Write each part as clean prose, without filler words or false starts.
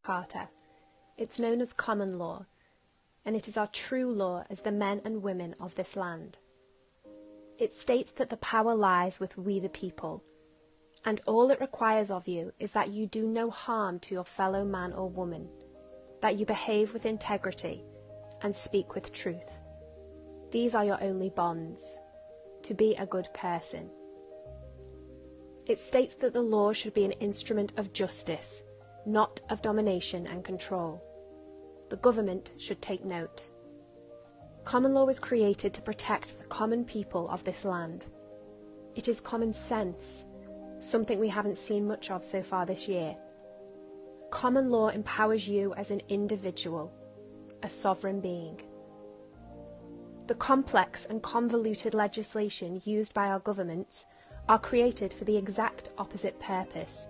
Carta. It's known as common law, and it is our true law as the men and women of this land. It states that the power lies with we the people, and all it requires of you is that you do no harm to your fellow man or woman, that you behave with integrity and speak with truth. These are your only bonds, to be a good person. It states that the law should be an instrument of justice, not of domination and control. The government should take note. Common law was created to protect the common people of this land. It is common sense, something we haven't seen much of so far this year. Common law empowers you as an individual, a sovereign being. The complex and convoluted legislation used by our governments are created for the exact opposite purpose,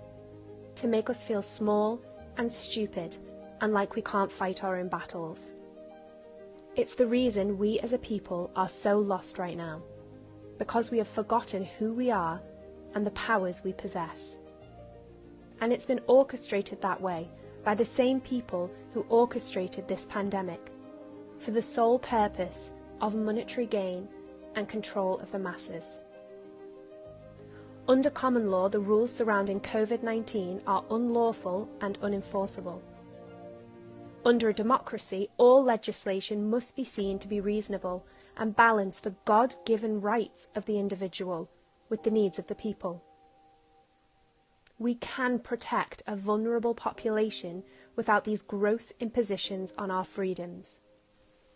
to make us feel small and stupid and like we can't fight our own battles. It's the reason we as a people are so lost right now, because we have forgotten who we are and the powers we possess. And it's been orchestrated that way by the same people who orchestrated this pandemic, for the sole purpose of monetary gain and control of the masses. Under common law, the rules surrounding COVID-19 are unlawful and unenforceable. Under a democracy, all legislation must be seen to be reasonable and balance the God-given rights of the individual with the needs of the people. We can protect a vulnerable population without these gross impositions on our freedoms.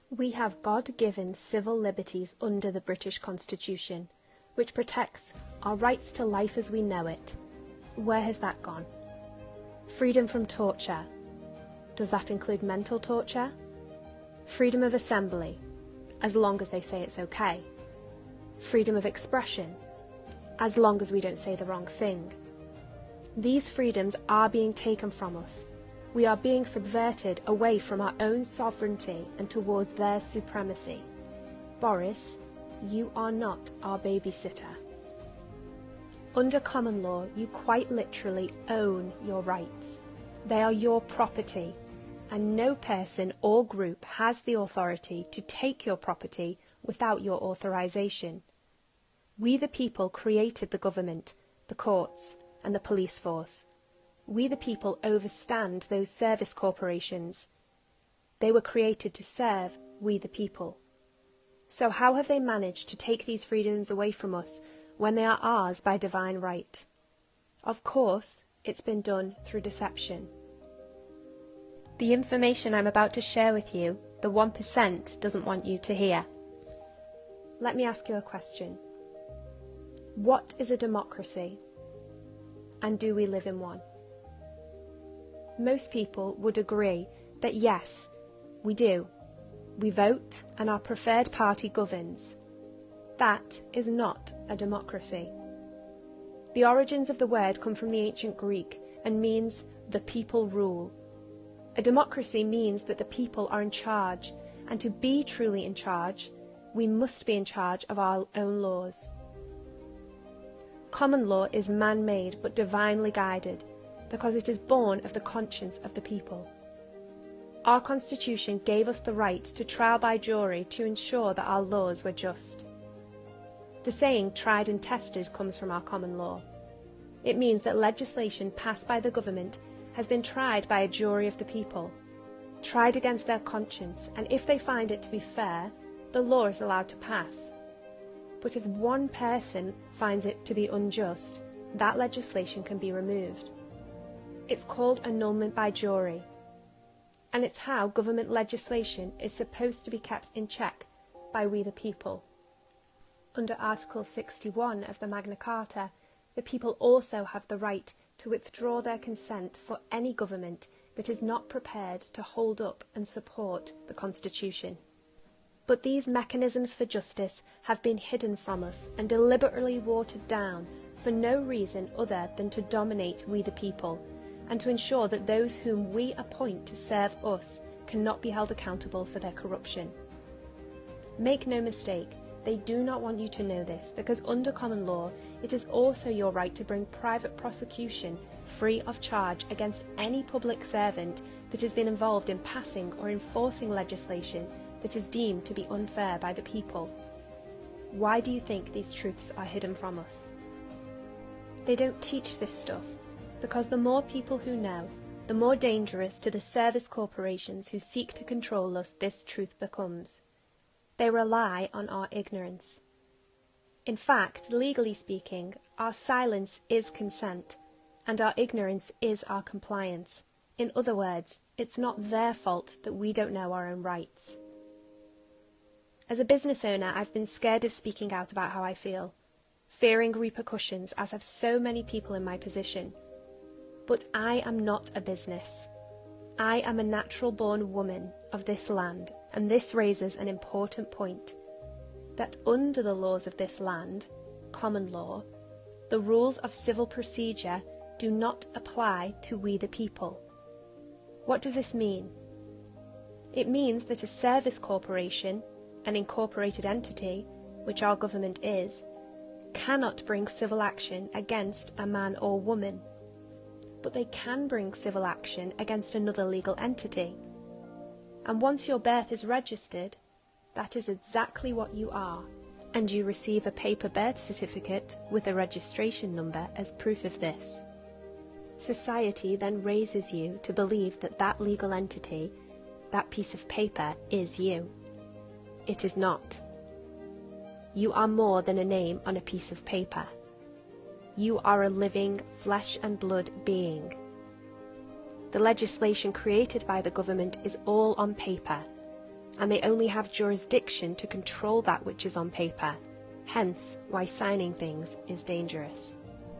We have God-given civil liberties under the British Constitution, which protects our rights to life as we know it. Where has that gone? Freedom from torture. Does that include mental torture? Freedom of assembly, as long as they say it's okay. Freedom of expression, as long as we don't say the wrong thing. These freedoms are being taken from us. We are being subverted away from our own sovereignty and towards their supremacy. Boris, you are not our babysitter. Under common law, you quite literally own your rights. They are your property, and no person or group has the authority to take your property without your authorization. We the people created the government, the courts, and the police force. We the people overstand those service corporations. They were created to serve we the people. So how have they managed to take these freedoms away from us when they are ours by divine right? Of course, it's been done through deception. The information I'm about to share with you, the 1% doesn't want you to hear. Let me ask you a question. What is a democracy? And do we live in one? Most people would agree that yes, we do. We vote and our preferred party governs. That is not a democracy. The origins of the word come from the ancient Greek and means the people rule. A democracy means that the people are in charge, and to be truly in charge, we must be in charge of our own laws. Common law is man-made but divinely guided, because it is born of the conscience of the people. Our Constitution gave us the right to trial by jury to ensure that our laws were just. The saying tried and tested comes from our common law. It means that legislation passed by the government has been tried by a jury of the people, tried against their conscience, and if they find it to be fair, the law is allowed to pass. But if one person finds it to be unjust, that legislation can be removed. It's called annulment by jury, and it's how government legislation is supposed to be kept in check by we the people. Under Article 61 of the Magna Carta, the people also have the right to withdraw their consent for any government that is not prepared to hold up and support the Constitution. But these mechanisms for justice have been hidden from us and deliberately watered down for no reason other than to dominate we the people, and to ensure that those whom we appoint to serve us cannot be held accountable for their corruption. Make no mistake, they do not want you to know this, because under common law, it is also your right to bring private prosecution free of charge against any public servant that has been involved in passing or enforcing legislation that is deemed to be unfair by the people. Why do you think these truths are hidden from us? They don't teach this stuff because the more people who know, the more dangerous to the service corporations who seek to control us this truth becomes. They rely on our ignorance. In fact, legally speaking, our silence is consent, and our ignorance is our compliance. In other words, it's not their fault that we don't know our own rights. As a business owner, I've been scared of speaking out about how I feel, fearing repercussions, as have so many people in my position. But I am not a business. I am a natural-born woman of this land, and this raises an important point, that under the laws of this land, common law, the rules of civil procedure do not apply to we the people. What does this mean? It means that a service corporation, an incorporated entity, which our government is, cannot bring civil action against a man or woman, but they can bring civil action against another legal entity. And once your birth is registered, that is exactly what you are, and you receive a paper birth certificate with a registration number as proof of this. Society then raises you to believe that that legal entity, that piece of paper, is you. It is not. You are more than a name on a piece of paper. You are a living, flesh and blood being. The legislation created by the government is all on paper, and they only have jurisdiction to control that which is on paper, hence why signing things is dangerous.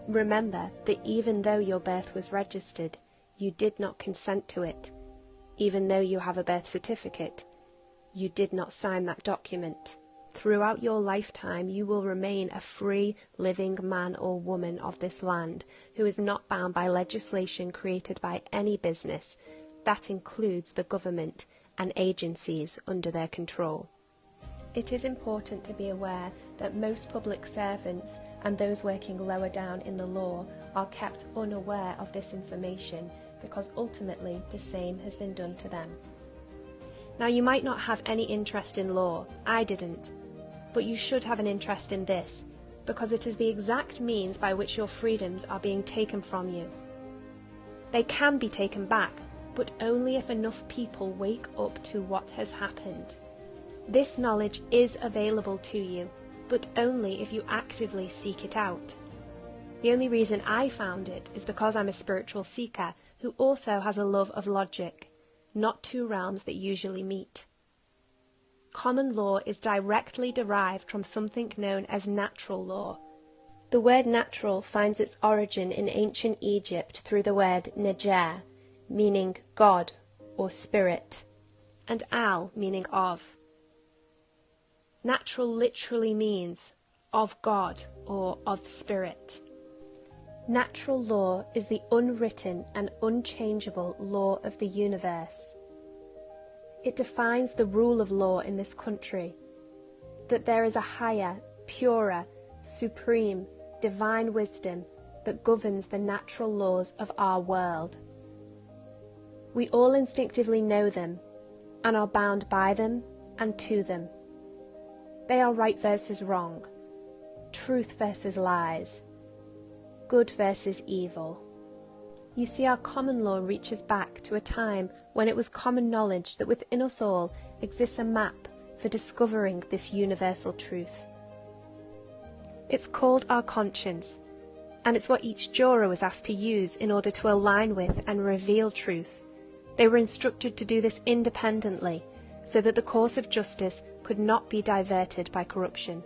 Remember that even though your birth was registered, you did not consent to it. Even though you have a birth certificate, you did not sign that document. Throughout your lifetime, you will remain a free, living man or woman of this land who is not bound by legislation created by any business. That includes the government and agencies under their control. It is important to be aware that most public servants and those working lower down in the law are kept unaware of this information because ultimately the same has been done to them. Now, you might not have any interest in law. I didn't. But you should have an interest in this, because it is the exact means by which your freedoms are being taken from you. They can be taken back, but only if enough people wake up to what has happened. This knowledge is available to you, but only if you actively seek it out. The only reason I found it is because I'm a spiritual seeker who also has a love of logic, not two realms that usually meet. Common law is directly derived from something known as natural law. The word natural finds its origin in ancient Egypt through the word neger, meaning God or spirit, and al, meaning of. Natural literally means of God or of spirit. Natural law is the unwritten and unchangeable law of the universe. It defines the rule of law in this country, that there is a higher, purer, supreme, divine wisdom that governs the natural laws of our world. We all instinctively know them and are bound by them and to them. They are right versus wrong, truth versus lies, good versus evil. You see, our common law reaches back to a time when it was common knowledge that within us all exists a map for discovering this universal truth. It's called our conscience, and it's what each juror was asked to use in order to align with and reveal truth. They were instructed to do this independently, so that the course of justice could not be diverted by corruption.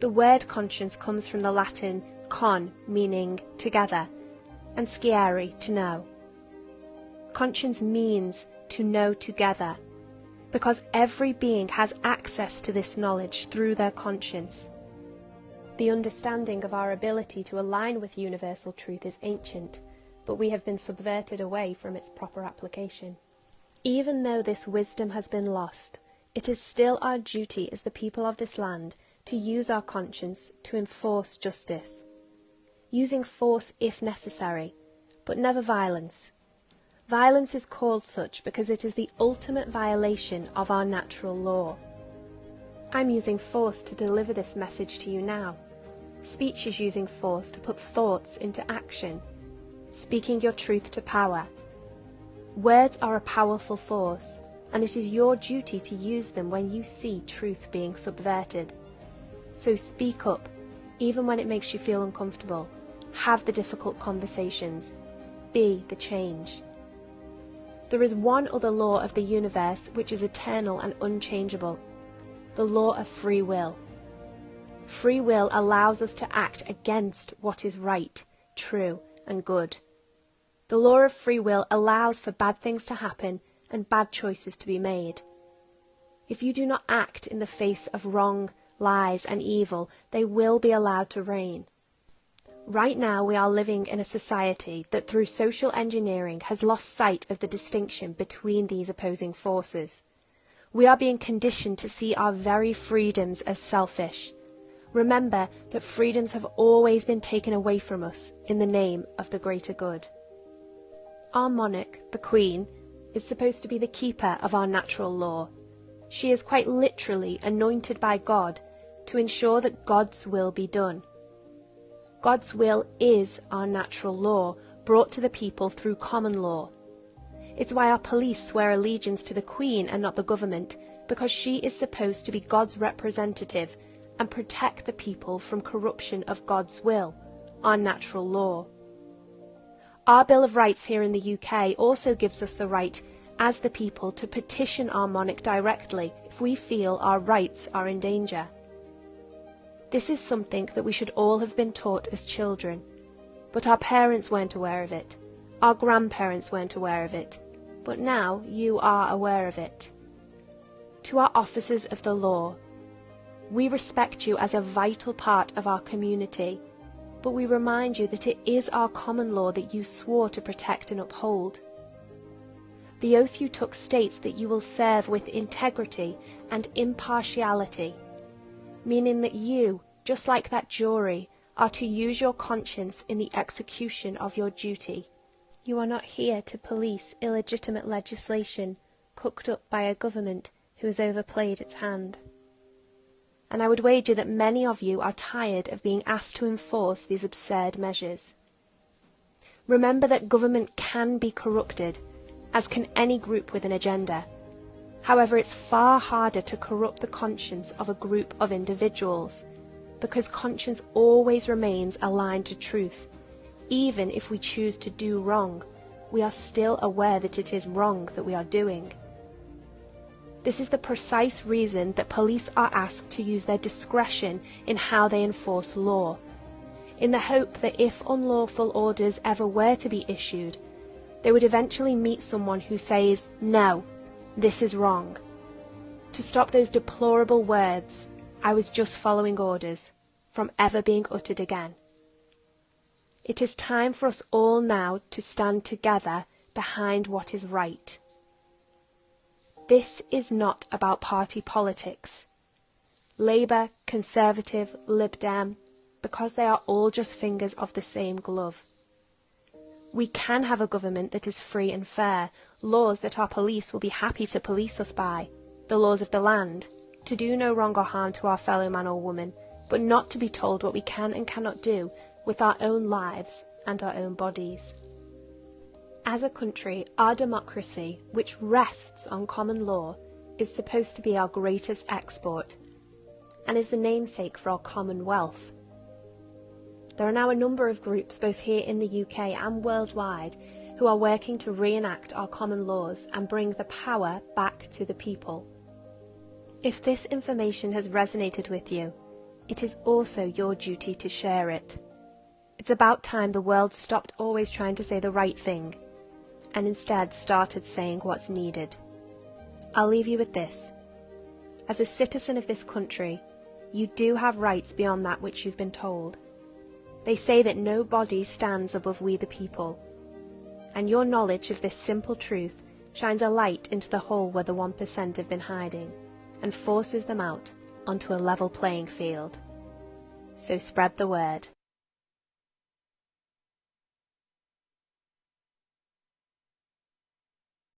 The word conscience comes from the Latin con, meaning together, and sciere, to know. Conscience means to know together, because every being has access to this knowledge through their conscience. The understanding of our ability to align with universal truth is ancient, but we have been subverted away from its proper application. Even though this wisdom has been lost, it is still our duty as the people of this land to use our conscience to enforce justice. using force if necessary, but never violence. Violence is called such because it is the ultimate violation of our natural law. I'm using force to deliver this message to you now. Speech is using force to put thoughts into action, speaking your truth to power. Words are a powerful force, and it is your duty to use them when you see truth being subverted. So speak up, even when it makes you feel uncomfortable. Have the difficult conversations. Be the change. There is one other law of the universe which is eternal and unchangeable, the law of free will. Free will allows us to act against what is right, true, and good. The law of free will allows for bad things to happen and bad choices to be made. If you do not act in the face of wrong, lies, and evil, they will be allowed to reign. Right now we are living in a society that through social engineering has lost sight of the distinction between these opposing forces. We are being conditioned to see our very freedoms as selfish. Remember that freedoms have always been taken away from us in the name of the greater good. Our monarch, the Queen, is supposed to be the keeper of our natural law. She is quite literally anointed by God to ensure that God's will be done. God's will is our natural law, brought to the people through common law. It's why our police swear allegiance to the Queen and not the government, because she is supposed to be God's representative and protect the people from corruption of God's will, our natural law. Our Bill of Rights here in the UK also gives us the right, as the people, to petition our monarch directly if we feel our rights are in danger. This is something that we should all have been taught as children, but our parents weren't aware of it. Our grandparents weren't aware of it, but now you are aware of it. To our officers of the law, we respect you as a vital part of our community, but we remind you that it is our common law that you swore to protect and uphold. The oath you took states that you will serve with integrity and impartiality, meaning that you, just like that jury, are to use your conscience in the execution of your duty. You are not here to police illegitimate legislation cooked up by a government who has overplayed its hand. And I would wager that many of you are tired of being asked to enforce these absurd measures. Remember that government can be corrupted, as can any group with an agenda. However, it's far harder to corrupt the conscience of a group of individuals, because conscience always remains aligned to truth. Even if we choose to do wrong, we are still aware that it is wrong that we are doing. This is the precise reason that police are asked to use their discretion in how they enforce law, in the hope that if unlawful orders ever were to be issued, they would eventually meet someone who says, "No, this is wrong," to stop those deplorable words, "I was just following orders," from ever being uttered again. It is time for us all now to stand together behind what is right. This is not about party politics. Labour, Conservative, Lib Dem, because they are all just fingers of the same glove. We can have a government that is free and fair, laws that our police will be happy to police us by, the laws of the land, to do no wrong or harm to our fellow man or woman, but not to be told what we can and cannot do with our own lives and our own bodies. As a country, our democracy, which rests on common law, is supposed to be our greatest export, and is the namesake for our common wealth. There are now a number of groups, both here in the UK and worldwide, who are working to reenact our common laws and bring the power back to the people. If this information has resonated with you, it is also your duty to share it. It's about time the world stopped always trying to say the right thing, and instead started saying what's needed. I'll leave you with this. As a citizen of this country, you do have rights beyond that which you've been told. They say that no body stands above we the people, and your knowledge of this simple truth shines a light into the hole where the 1% have been hiding, and forces them out onto a level playing field. So spread the word.